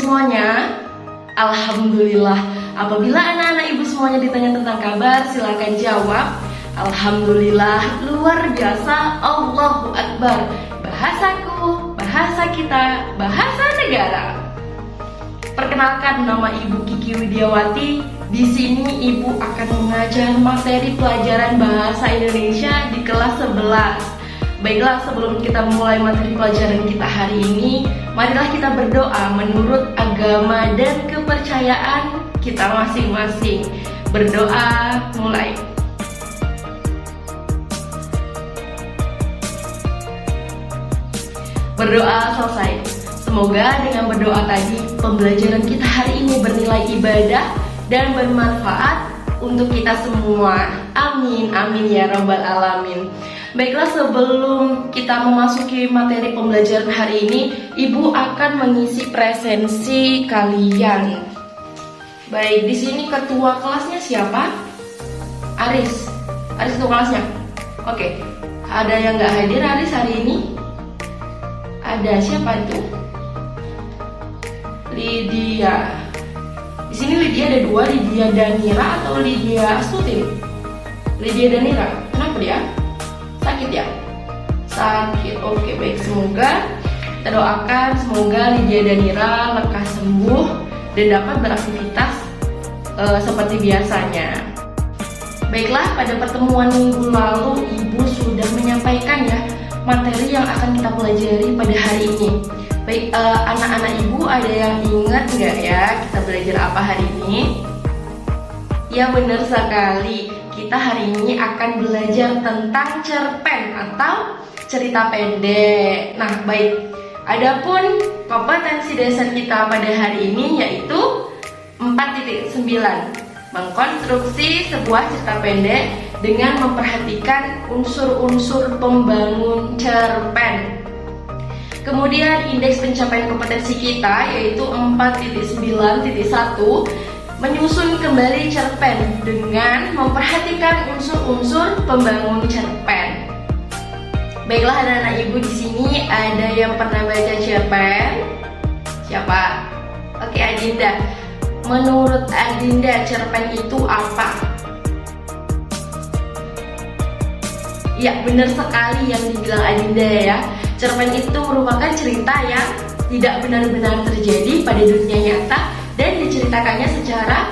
semuanya. Alhamdulillah. Apabila anak-anak ibu semuanya ditanya tentang kabar, silakan jawab. Alhamdulillah, luar biasa, Allahu Akbar. Bahasaku, bahasa kita, bahasa negara. Perkenalkan, nama Ibu Kiki Widiawati. Di sini Ibu akan mengajar materi pelajaran bahasa Indonesia di kelas 11. Baiklah, sebelum kita mulai materi pelajaran kita hari ini, marilah kita berdoa menurut agama dan kepercayaan kita masing-masing. Berdoa, mulai. Berdoa selesai. Semoga dengan berdoa tadi, pembelajaran kita hari ini bernilai ibadah dan bermanfaat untuk kita semua. Amin, amin ya rabbal alamin. Baiklah, sebelum kita memasuki materi pembelajaran hari ini, Ibu akan mengisi presensi kalian. Baik, di sini ketua kelasnya siapa? Aris. Aris ketua kelasnya. Oke. Ada yang nggak hadir Aris hari ini? Ada siapa itu? Lydia. Di sini Lydia ada dua, Lydia Danira atau Lydia Astuti? Lydia Danira. Kenapa dia? Sakit ya? Sakit. Oke, baik, semoga kita doakan semoga Lydia Danira lekas sembuh dan dapat beraktivitas seperti biasanya. Baiklah, pada pertemuan minggu lalu Ibu sudah menyampaikan ya materi yang akan kita pelajari pada hari ini. Baik, anak-anak Ibu ada yang ingat nggak ya kita belajar apa hari ini? Ya, benar sekali. Kita hari ini akan belajar tentang cerpen atau cerita pendek. Nah, baik. Adapun kompetensi dasar kita pada hari ini yaitu 4.9. Mengkonstruksi sebuah cerita pendek dengan memperhatikan unsur-unsur pembangun cerpen. Kemudian indeks pencapaian kompetensi kita yaitu 4.9.1. Menyusun kembali cerpen dengan memperhatikan unsur-unsur pembangun cerpen. Baiklah, anak-anak Ibu, di sini ada yang pernah baca cerpen? Siapa? Oke, Adinda. Menurut Adinda, cerpen itu apa? Ya, benar sekali yang dibilang Adinda ya. Cerpen itu merupakan cerita yang tidak benar-benar terjadi pada dunia nyata dan diceritakannya secara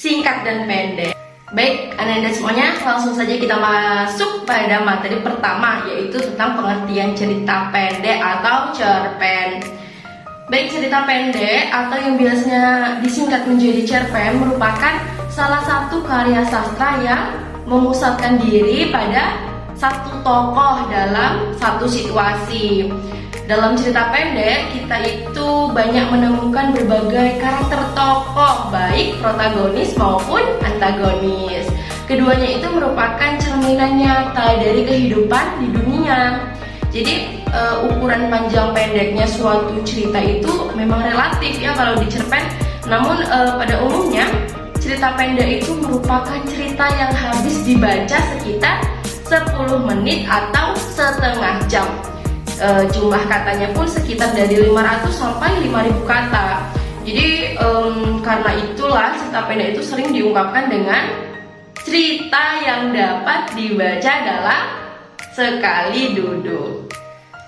singkat dan pendek. Baik, anak-anak semuanya, langsung saja kita masuk pada materi pertama, yaitu tentang pengertian cerita pendek atau cerpen. Baik, cerita pendek atau yang biasanya disingkat menjadi cerpen merupakan salah satu karya sastra yang memusatkan diri pada satu tokoh dalam satu situasi. Dalam cerita pendek, kita itu banyak menemukan berbagai karakter tokoh, baik protagonis maupun antagonis. Keduanya itu merupakan cerminan nyata dari kehidupan di dunia. Jadi, ukuran panjang pendeknya suatu cerita itu memang relatif ya kalau di cerpen. Namun, pada umumnya, cerita pendek itu merupakan cerita yang habis dibaca sekitar 10 menit atau setengah jam. Jumlah katanya pun sekitar dari 500 sampai 5.000 kata. Jadi karena itulah cerita pendek itu sering diungkapkan dengan cerita yang dapat dibaca dalam sekali duduk.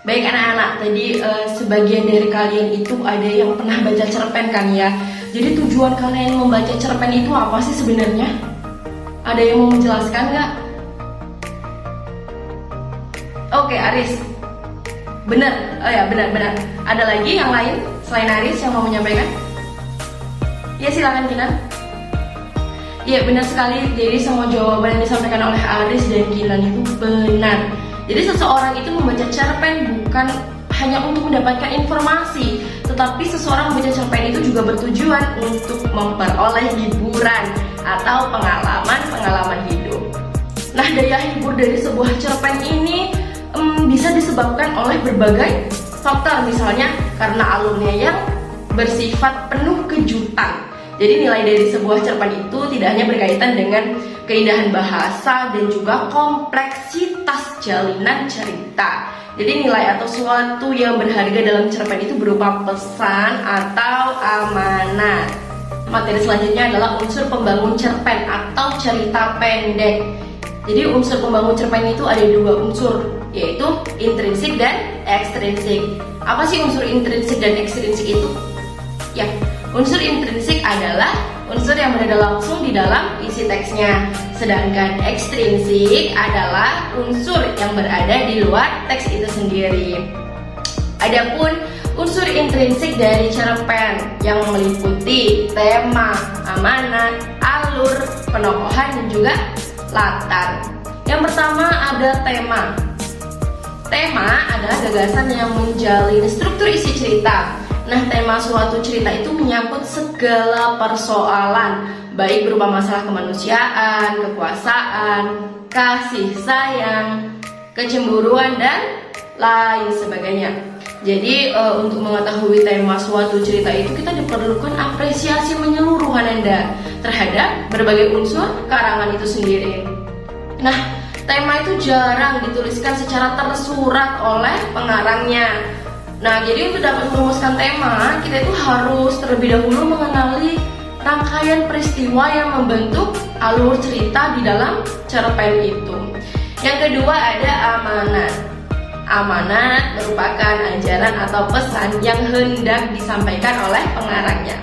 Baik anak-anak, tadi sebagian dari kalian itu ada yang pernah baca cerpen kan ya. Jadi tujuan kalian membaca cerpen itu apa sih sebenarnya? Ada yang mau menjelaskan nggak? Oke, Aris. Benar, oh ya benar. Ada lagi yang lain selain Aris yang mau menyampaikan? Ya, silakan Kinan. Iya, benar sekali. Jadi semua jawaban yang disampaikan oleh Aris dan Kinan itu benar. Jadi seseorang itu membaca cerpen bukan hanya untuk mendapatkan informasi, tetapi seseorang membaca cerpen itu juga bertujuan untuk memperoleh hiburan atau pengalaman hidup. Nah, daya hibur dari sebuah cerpen ini bisa disebabkan oleh berbagai faktor, misalnya karena alurnya yang bersifat penuh kejutan. Jadi nilai dari sebuah cerpen itu tidak hanya berkaitan dengan keindahan bahasa dan juga kompleksitas jalinan cerita. Jadi nilai atau sesuatu yang berharga dalam cerpen itu berupa pesan atau amanat. Materi selanjutnya adalah unsur pembangun cerpen atau cerita pendek. Jadi unsur pembangun cerpen itu ada dua unsur, yaitu intrinsik dan ekstrinsik. Apa sih unsur intrinsik dan ekstrinsik itu? Ya, unsur intrinsik adalah unsur yang berada langsung di dalam isi teksnya. Sedangkan ekstrinsik adalah unsur yang berada di luar teks itu sendiri. Adapun unsur intrinsik dari cerpen yang meliputi tema, amanat, alur, penokohan, dan juga latar. Yang pertama ada tema. Tema adalah gagasan yang menjalin struktur isi cerita. Nah, tema suatu cerita itu menyangkut segala persoalan, baik berupa masalah kemanusiaan, kekuasaan, kasih sayang, kecemburuan, dan lain sebagainya. Jadi untuk mengetahui tema suatu cerita itu kita diperlukan apresiasi menyeluruh Ananda terhadap berbagai unsur karangan itu sendiri. Nah, tema itu jarang dituliskan secara tersurat oleh pengarangnya. Nah, jadi untuk dapat merumuskan tema, kita itu harus terlebih dahulu mengenali rangkaian peristiwa yang membentuk alur cerita di dalam cerpen itu. Yang kedua ada amanat. Amanat merupakan ajaran atau pesan yang hendak disampaikan oleh pengarangnya.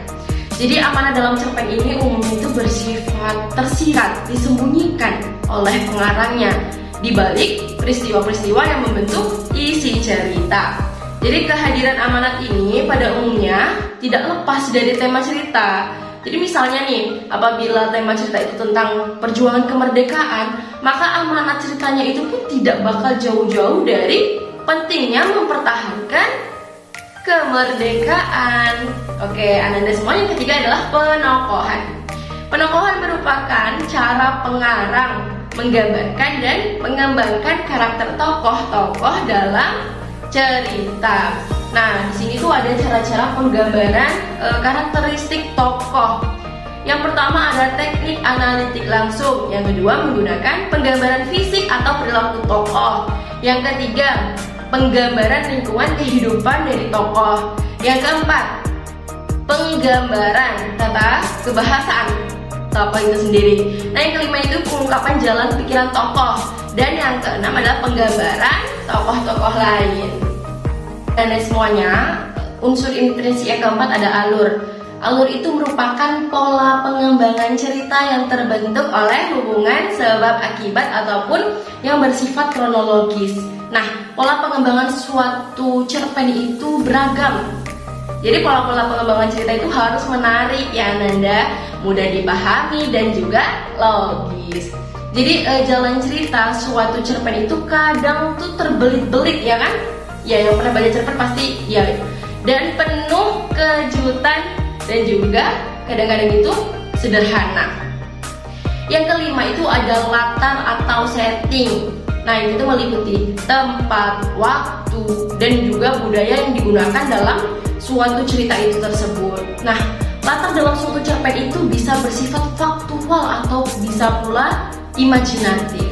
Jadi amanat dalam cerpen ini umumnya itu bersifat tersirat, disembunyikan oleh pengarangnya di balik peristiwa-peristiwa yang membentuk isi cerita. Jadi kehadiran amanat ini pada umumnya tidak lepas dari tema cerita. Jadi misalnya nih, apabila tema cerita itu tentang perjuangan kemerdekaan, maka amanat ceritanya itu pun tidak bakal jauh-jauh dari pentingnya mempertahankan kemerdekaan. Oke, Ananda semua. Yang ketiga adalah penokohan. Penokohan merupakan cara pengarang menggambarkan dan mengembangkan karakter tokoh-tokoh dalam cerita. Nah, di sini tuh ada cara-cara penggambaran karakteristik tokoh. Yang pertama ada teknik analitik langsung. Yang kedua menggunakan penggambaran fisik atau perilaku tokoh. Yang ketiga penggambaran lingkungan kehidupan dari tokoh. Yang keempat penggambaran tata kebahasaan tokoh itu sendiri. Nah, yang kelima itu pengungkapan jalan pikiran tokoh. Dan yang keenam adalah penggambaran tokoh-tokoh lain. Dan semuanya, unsur intrinsik yang keempat ada alur. Alur itu merupakan pola pengembangan cerita yang terbentuk oleh hubungan sebab akibat ataupun yang bersifat kronologis. Nah, pola pengembangan suatu cerpen itu beragam. Jadi pola-pola pengembangan cerita itu harus menarik ya Ananda, mudah dipahami dan juga logis. Jadi jalan cerita suatu cerpen itu kadang tuh terbelit-belit ya kan? Ya, yang pernah baca cerpen pasti ya. Dan penuh kejutan dan juga kadang-kadang itu sederhana. Yang kelima itu ada latar atau setting. Nah, itu meliputi tempat, waktu, dan juga budaya yang digunakan dalam suatu cerita itu tersebut. Nah, latar dalam suatu cerpen itu bisa bersifat faktual atau bisa pula imajinatif.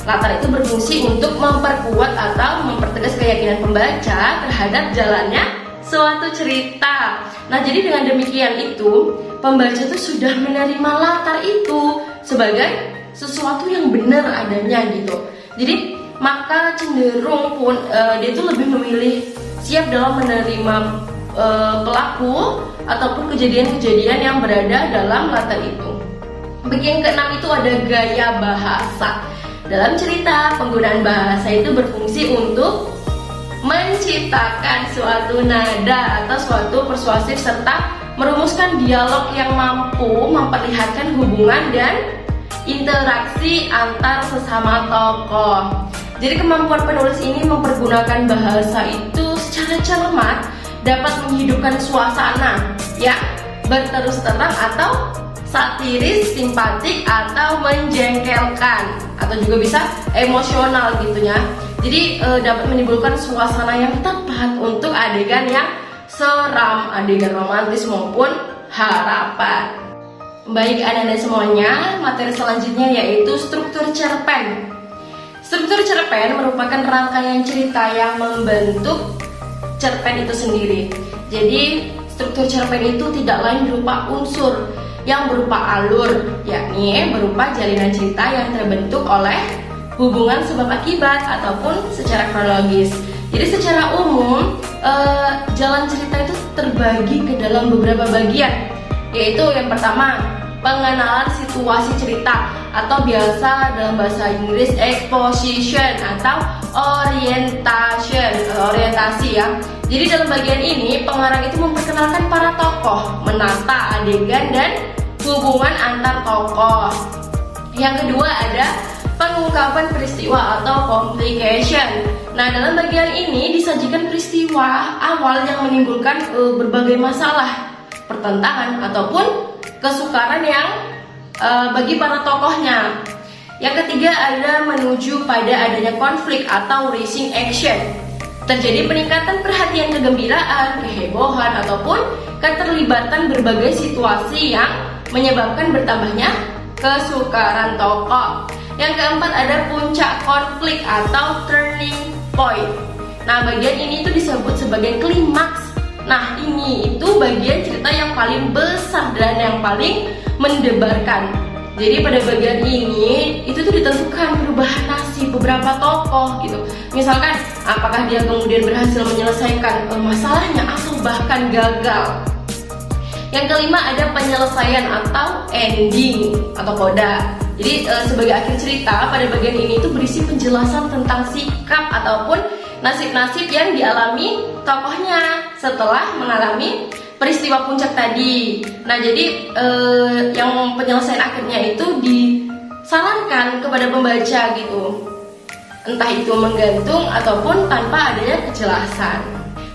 Latar itu berfungsi untuk memperkuat atau mempertegas keyakinan pembaca terhadap jalannya suatu cerita. Nah, jadi dengan demikian itu, pembaca itu sudah menerima latar itu sebagai sesuatu yang benar adanya gitu. Jadi, maka cenderung pun dia itu lebih memilih siap dalam menerima pelaku ataupun kejadian-kejadian yang berada dalam latar itu. Bagian keenam itu ada gaya bahasa. Dalam cerita, penggunaan bahasa itu berfungsi untuk menciptakan suatu nada atau suatu persuasif serta merumuskan dialog yang mampu memperlihatkan hubungan dan interaksi antar sesama tokoh. Jadi kemampuan penulis ini mempergunakan bahasa itu secara cermat dapat menghidupkan suasana yang berterus terang atau satiris, simpatik, atau menjengkelkan, atau juga bisa emosional gitu ya. Jadi dapat menimbulkan suasana yang tepat untuk adegan yang seram, adegan romantis maupun harapan. Baik anak-anak semuanya, materi selanjutnya yaitu struktur cerpen. Struktur cerpen merupakan rangkaian cerita yang membentuk cerpen itu sendiri. Jadi struktur cerpen itu tidak lain berupa unsur yang berupa alur, yakni berupa jalinan cerita yang terbentuk oleh hubungan sebab akibat ataupun secara kronologis. Jadi secara umum jalan cerita itu terbagi ke dalam beberapa bagian, yaitu yang pertama pengenalan situasi cerita atau biasa dalam bahasa Inggris exposition atau orientasi ya. Jadi dalam bagian ini pengarang itu memperkenalkan para tokoh, menata adegan dan hubungan antar tokoh. Yang kedua ada pengungkapan peristiwa atau complication. Nah, dalam bagian ini disajikan peristiwa awal yang menimbulkan berbagai masalah, pertentangan ataupun kesukaran yang bagi para tokohnya. Yang ketiga ada menuju pada adanya konflik atau rising action. Terjadi peningkatan perhatian, kegembiraan, kehebohan ataupun keterlibatan berbagai situasi yang menyebabkan bertambahnya kesukaran tokoh. Yang keempat ada puncak konflik atau turning point. Nah, bagian ini itu disebut sebagai klimaks. Nah, ini itu bagian cerita yang paling besar dan yang paling mendebarkan. Jadi pada bagian ini itu tuh ditentukan perubahan nasib beberapa tokoh gitu. Misalkan apakah dia kemudian berhasil menyelesaikan masalahnya atau bahkan gagal. Yang kelima ada penyelesaian atau ending atau coda. Jadi sebagai akhir cerita pada bagian ini itu berisi penjelasan tentang sikap ataupun nasib-nasib yang dialami tokohnya setelah mengalami peristiwa puncak tadi. Nah, jadi yang penyelesaian akhirnya itu disarankan kepada pembaca gitu. Entah itu menggantung ataupun tanpa adanya kejelasan.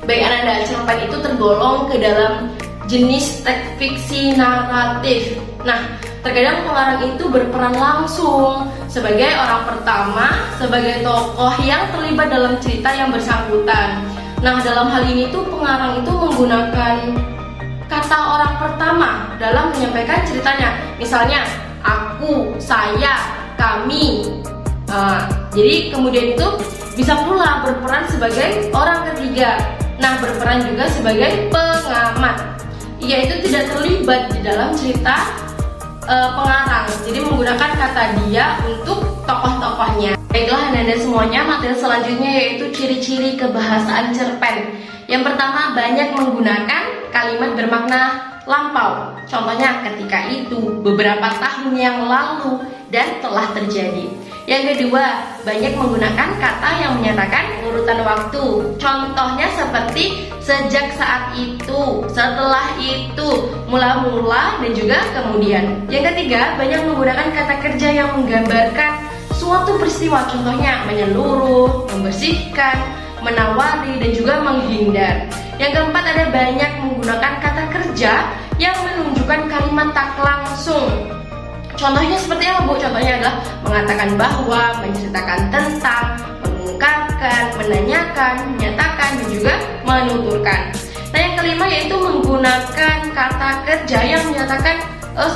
Baik anak-anak, cerpen itu tergolong ke dalam jenis teks fiksi naratif. Nah, terkadang pengarang itu berperan langsung sebagai orang pertama, sebagai tokoh yang terlibat dalam cerita yang bersangkutan. Nah, dalam hal ini tuh pengarang itu menggunakan kata orang pertama dalam menyampaikan ceritanya. Misalnya, aku, saya, kami. Jadi kemudian itu bisa pula berperan sebagai orang ketiga. Nah, berperan juga sebagai pengamat. Ia itu tidak terlibat di dalam cerita pengarang. Jadi menggunakan kata dia untuk tokoh-tokohnya. Baiklah anak-anak semuanya, materi selanjutnya yaitu ciri-ciri kebahasaan cerpen. Yang pertama, banyak menggunakan kalimat bermakna lampau. Contohnya ketika itu, beberapa tahun yang lalu, dan telah terjadi. Yang kedua, banyak menggunakan kata yang menyatakan urutan waktu. Contohnya seperti sejak saat itu, setelah itu, mula-mula, dan juga kemudian. Yang ketiga, banyak menggunakan kata kerja yang menggambarkan suatu peristiwa. Contohnya menyeluruh, membersihkan, menawari, dan juga menghindar. Yang keempat, ada banyak menggunakan kata kerja yang menunjukkan kalimat tak langsung. Contohnya seperti apa, Bu? Contohnya adalah mengatakan bahwa, menceritakan tentang, mengungkapkan, menanyakan, menyatakan, dan juga menuturkan. Nah, yang kelima yaitu menggunakan kata kerja yang menyatakan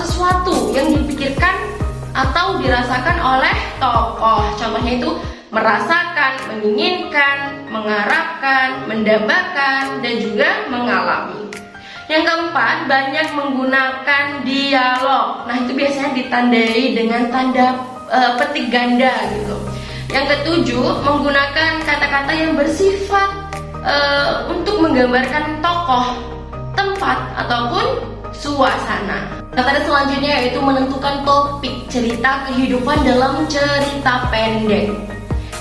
sesuatu yang dipikirkan atau dirasakan oleh tokoh. Contohnya itu merasakan, menginginkan, mengharapkan, mendambakan, dan juga mengalami. Yang keempat, banyak menggunakan dialog. Nah, itu biasanya ditandai dengan tanda petik ganda gitu. Yang ketujuh, menggunakan kata-kata yang bersifat untuk menggambarkan tokoh, tempat, ataupun suasana. Metode selanjutnya yaitu menentukan topik cerita kehidupan dalam cerita pendek.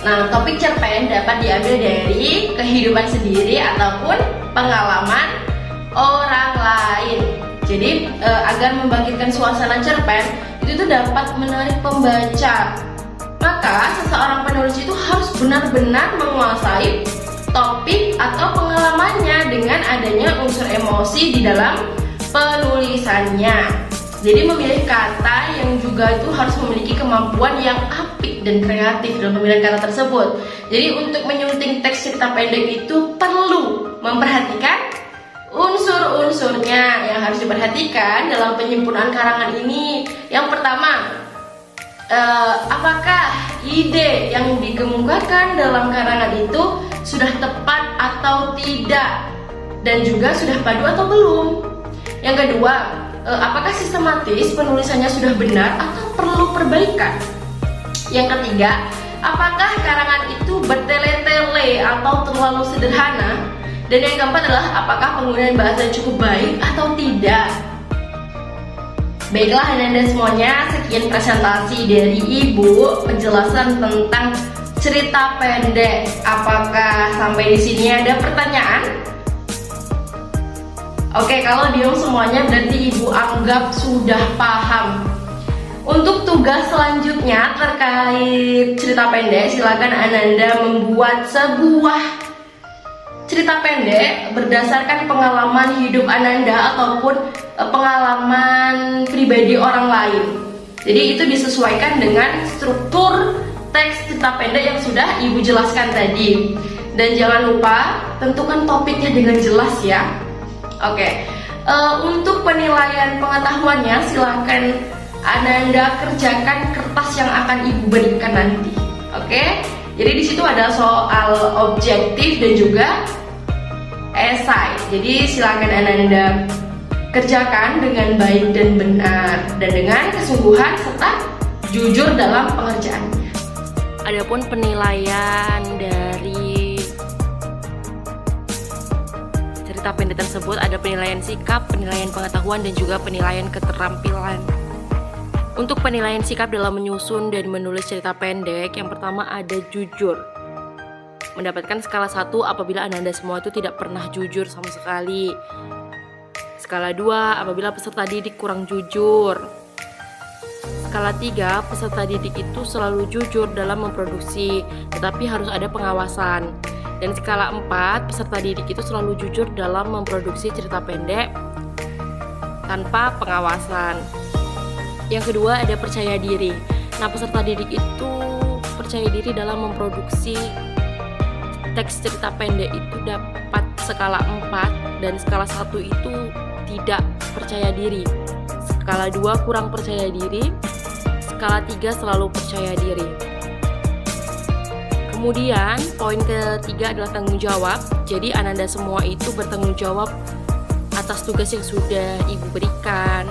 Nah, topik cerpen dapat diambil dari kehidupan sendiri ataupun pengalaman orang lain. Jadi agar membangkitkan suasana cerpen itu tuh dapat menarik pembaca. Maka seseorang penulis itu harus benar-benar menguasai topik atau pengalamannya dengan adanya unsur emosi di dalam penulisannya. Jadi memilih kata yang juga itu harus memiliki kemampuan yang apik dan kreatif dalam pemilihan kata tersebut. Jadi untuk menyunting teks cerita pendek itu perlu memperhatikan Unsur-unsurnya yang harus diperhatikan dalam penyempurnaan karangan ini, yang pertama, apakah ide yang dikemukakan dalam karangan itu sudah tepat atau tidak, dan juga sudah padu atau belum. Yang kedua, apakah sistematis penulisannya sudah benar atau perlu perbaikan. Yang ketiga, apakah karangan itu bertele-tele atau terlalu sederhana. Dan yang keempat adalah apakah penggunaan bahasa cukup baik atau tidak. Baiklah Ananda semuanya, sekian presentasi dari Ibu penjelasan tentang cerita pendek. Apakah sampai di sini ada pertanyaan? Oke, kalau diam semuanya berarti Ibu anggap sudah paham. Untuk tugas selanjutnya terkait cerita pendek, silakan Ananda membuat sebuah cerita pendek berdasarkan pengalaman hidup Ananda ataupun pengalaman pribadi orang lain. Jadi itu disesuaikan dengan struktur teks cerita pendek yang sudah Ibu jelaskan tadi. Dan jangan lupa tentukan topiknya dengan jelas ya. Oke, untuk penilaian pengetahuannya silahkan Ananda kerjakan kertas yang akan Ibu berikan nanti. Oke, jadi di situ ada soal objektif dan juga esai. Jadi silakan Ananda kerjakan dengan baik dan benar dan dengan kesungguhan serta jujur dalam pengerjaannya. Adapun penilaian dari cerita pendek tersebut ada penilaian sikap, penilaian pengetahuan dan juga penilaian keterampilan. Untuk penilaian sikap dalam menyusun dan menulis cerita pendek, yang pertama ada jujur. Mendapatkan skala 1 apabila Ananda semua itu tidak pernah jujur sama sekali. Skala 2 apabila peserta didik kurang jujur. Skala 3 peserta didik itu selalu jujur dalam memproduksi, tetapi harus ada pengawasan. Dan skala 4 peserta didik itu selalu jujur dalam memproduksi cerita pendek tanpa pengawasan. Yang kedua ada percaya diri. Nah, peserta didik itu percaya diri dalam memproduksi teks cerita pendek itu dapat skala 4 dan skala 1 itu tidak percaya diri. Skala 2 kurang percaya diri, skala 3 selalu percaya diri. Kemudian poin ketiga adalah tanggung jawab. Jadi Ananda semua itu bertanggung jawab atas tugas yang sudah Ibu berikan.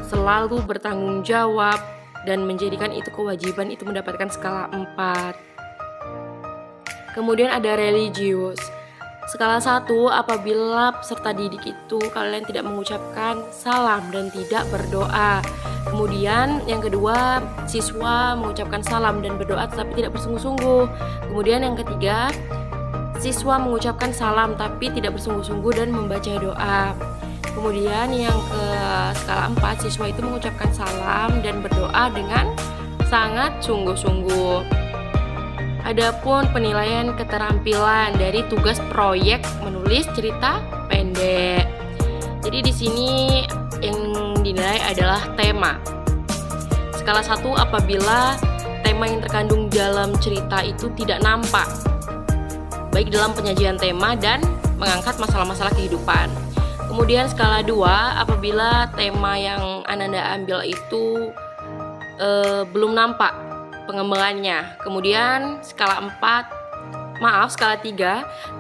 Selalu bertanggung jawab dan menjadikan itu kewajiban, itu mendapatkan skala 4. Kemudian ada religius. Skala 1 apabila peserta didik itu kalian tidak mengucapkan salam dan tidak berdoa. Kemudian yang kedua, siswa mengucapkan salam dan berdoa tetapi tidak bersungguh-sungguh. Kemudian yang ketiga, siswa mengucapkan salam tapi tidak bersungguh-sungguh dan membaca doa. Kemudian yang ke skala 4, siswa itu mengucapkan salam dan berdoa dengan sangat sungguh-sungguh. Adapun penilaian keterampilan dari tugas proyek menulis cerita pendek. Jadi di sini yang dinilai adalah tema. Skala 1 apabila tema yang terkandung dalam cerita itu tidak nampak, baik dalam penyajian tema dan mengangkat masalah-masalah kehidupan. Kemudian skala 2 apabila tema yang Ananda ambil itu belum nampak pengembangannya. Kemudian skala 3,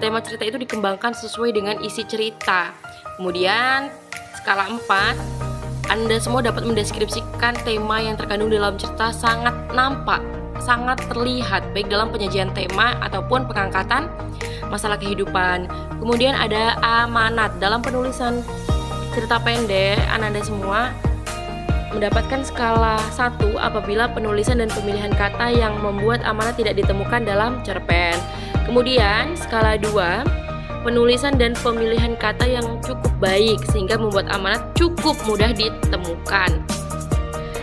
tema cerita itu dikembangkan sesuai dengan isi cerita. Kemudian skala 4, Anda semua dapat mendeskripsikan tema yang terkandung dalam cerita sangat nampak, sangat terlihat baik dalam penyajian tema ataupun pengangkatan masalah kehidupan. Kemudian ada amanat. Dalam penulisan cerita pendek, Anda semua mendapatkan skala 1 apabila penulisan dan pemilihan kata yang membuat amanat tidak ditemukan dalam cerpen. Kemudian skala 2, penulisan dan pemilihan kata yang cukup baik sehingga membuat amanat cukup mudah ditemukan.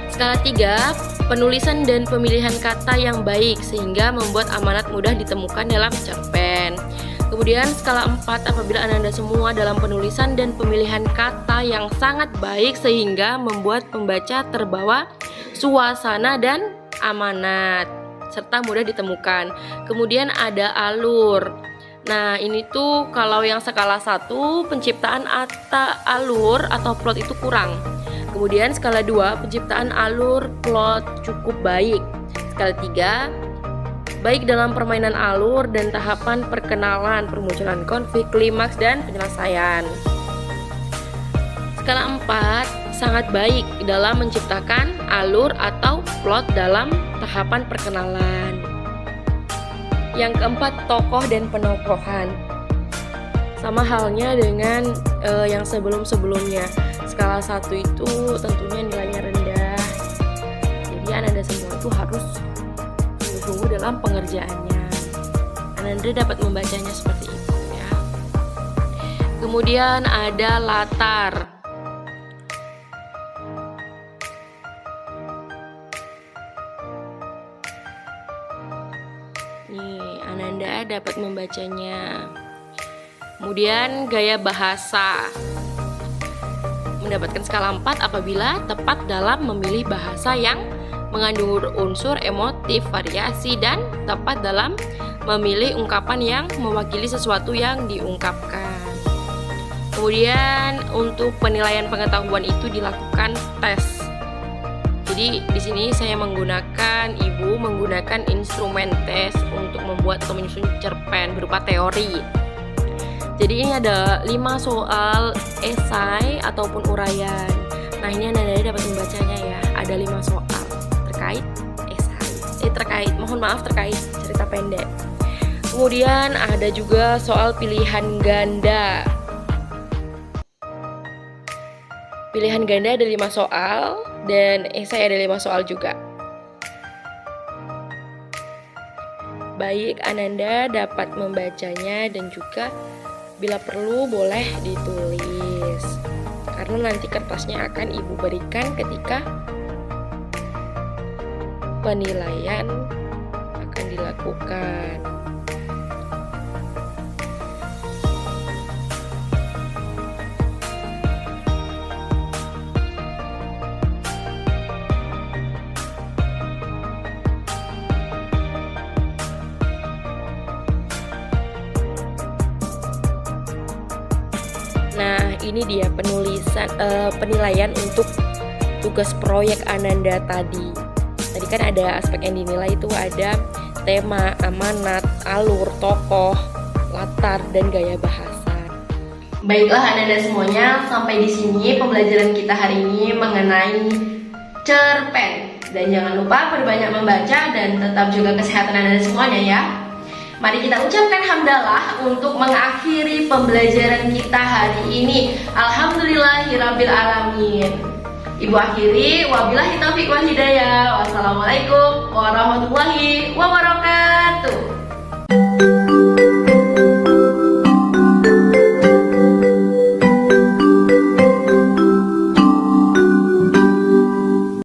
Skala 3, penulisan dan pemilihan kata yang baik sehingga membuat amanat mudah ditemukan dalam cerpen. Kemudian skala 4 apabila Anda semua dalam penulisan dan pemilihan kata yang sangat baik sehingga membuat pembaca terbawa suasana dan amanat serta mudah ditemukan. Kemudian ada alur. Nah, ini tuh kalau yang skala 1 penciptaan alur atau plot itu kurang. Kemudian skala 2 penciptaan alur plot cukup baik. Skala 3 baik dalam permainan alur dan tahapan perkenalan, permunculan konflik, klimaks, dan penyelesaian. Skala 4 sangat baik dalam menciptakan alur atau plot dalam tahapan perkenalan. Yang keempat, tokoh dan penokohan. Sama halnya dengan yang sebelum-sebelumnya. Skala 1 itu tentunya nilainya rendah. Jadi Ananda semua itu harus sungguh-sungguh dalam pengerjaannya. Ananda dapat membacanya seperti itu ya. Kemudian ada latar. Nih, Ananda dapat membacanya. Kemudian gaya bahasa. Mendapatkan skala 4 apabila tepat dalam memilih bahasa yang mengandung unsur emotif, variasi, dan tepat dalam memilih ungkapan yang mewakili sesuatu yang diungkapkan. Kemudian untuk penilaian pengetahuan itu dilakukan tes. Jadi di sini saya Ibu menggunakan instrumen tes untuk membuat atau menyusun cerpen berupa teori. Jadi ini ada 5 soal esai ataupun uraian. Nah, ini Anda dapat membacanya ya. Ada 5 soal terkait esai. Terkait cerita pendek. Kemudian ada juga soal pilihan ganda. Pilihan ganda ada 5 soal dan esai ada 5 soal juga. Baik, Ananda dapat membacanya dan juga bila perlu boleh ditulis. Karena nanti kertasnya akan Ibu berikan ketika penilaian akan dilakukan. Nah, ini dia penilaian untuk tugas proyek Ananda tadi. Tadi kan ada aspek yang dinilai itu ada tema, amanat, alur, tokoh, latar, dan gaya bahasa. Baiklah Ananda semuanya, sampai di sini pembelajaran kita hari ini mengenai cerpen. Dan jangan lupa berbanyak membaca dan tetap jaga kesehatan Ananda semuanya ya. Mari kita ucapkan hamdalah untuk mengakhiri pembelajaran kita hari ini. Alhamdulillahirabbil alamin. Ibu akhiri, wabillahi taufiq wal hidayah. Wassalamualaikum warahmatullahi wabarakatuh.